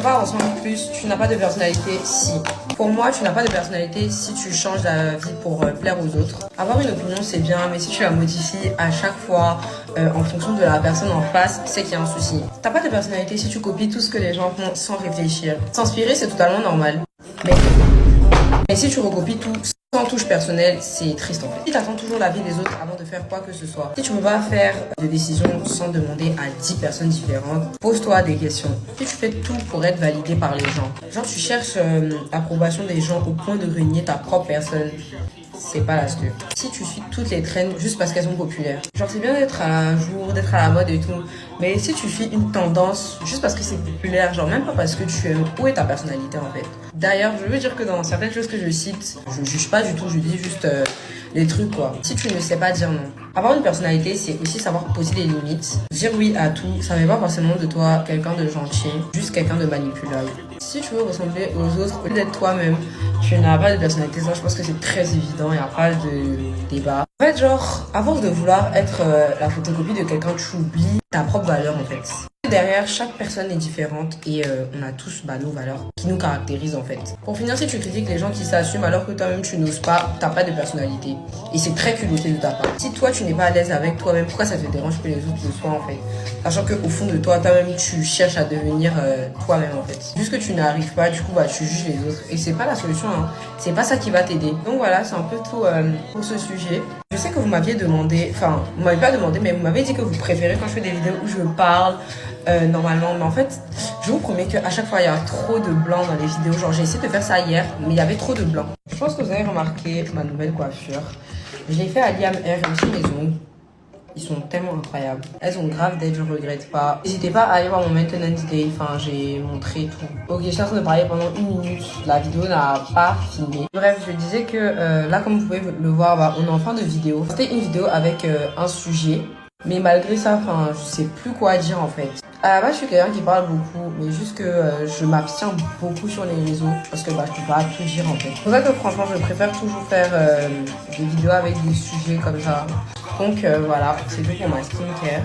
pas ensemble plus, tu n'as pas de personnalité si. Pour moi, tu n'as pas de personnalité si tu changes la vie pour plaire aux autres. Avoir une opinion, c'est bien, mais si tu la modifies à chaque fois en fonction de la personne en face, c'est qu'il y a un souci. T'as pas de personnalité si tu copies tout ce que les gens font sans réfléchir. S'inspirer, c'est totalement normal. Mais si tu recopies tout sans touche personnelle, c'est triste en fait. Si tu attends toujours l'avis des autres avant de faire quoi que ce soit, si tu ne peux pas faire de décision sans demander à 10 personnes différentes, pose-toi des questions. Si tu fais tout pour être validé par les gens, genre tu cherches l'approbation des gens au point de renier ta propre personne, c'est pas l'astuce. Si tu suis toutes les trends juste parce qu'elles sont populaires, genre c'est bien d'être à la jour, d'être à la mode et tout, mais si tu suis une tendance juste parce que c'est populaire, genre même pas parce que tu aimes, où est ta personnalité en fait? D'ailleurs, je veux dire que dans certaines choses que je cite, je juge pas du tout, je dis juste les trucs quoi. Si tu ne sais pas dire non. Avoir une personnalité, c'est aussi savoir poser des limites. Dire oui à tout, ça fait pas forcément de toi quelqu'un de gentil, juste quelqu'un de manipulable. Si tu veux ressembler aux autres, au lieu d'être toi-même, tu n'as pas de personnalité, ça je pense que c'est très évident, il n'y a pas de débat. En fait, genre, à force de vouloir être la photocopie de quelqu'un, tu oublies ta propre valeur en fait. Derrière, chaque personne est différente et on a tous nos valeurs qui nous caractérisent en fait. Pour finir, si tu critiques les gens qui s'assument alors que toi-même tu n'oses pas, t'as pas de personnalité. Et c'est très culotté de ta part. Si toi tu n'es pas à l'aise avec toi-même, pourquoi ça te dérange que les autres le soient en fait? Sachant qu'au fond de toi, toi-même tu cherches à devenir toi-même en fait. Juste que tu n'arrives pas, du coup tu juges les autres. Et c'est pas la solution, hein. C'est pas ça qui va t'aider. Donc voilà, c'est un peu tout pour ce sujet. Je sais que vous m'aviez demandé, enfin, vous m'avez pas demandé, mais vous m'avez dit que vous préférez quand je fais des vidéos où je parle normalement. Mais en fait, je vous promets qu'à chaque fois, il y a trop de blanc dans les vidéos. Genre, j'ai essayé de faire ça hier, mais il y avait trop de blanc. Je pense que vous avez remarqué ma nouvelle coiffure. Je l'ai fait à Liam Air, et aussi mes ongles. Ils sont tellement incroyables. Elles ont grave d'aide, je regrette pas. N'hésitez pas à aller voir mon maintenance day, enfin j'ai montré tout. Ok, je suis en train de parler pendant 1 minute, la vidéo n'a pas filmé. Bref, je disais que là comme vous pouvez le voir, on est en fin de vidéo. C'était une vidéo avec un sujet, mais malgré ça, enfin je sais plus quoi dire en fait. À la base, je suis quelqu'un qui parle beaucoup, mais juste que je m'abstiens beaucoup sur les réseaux parce que je peux pas tout dire en fait. C'est pour ça que franchement, je préfère toujours faire des vidéos avec des sujets comme ça. Donc voilà, c'est tout pour ma skincare.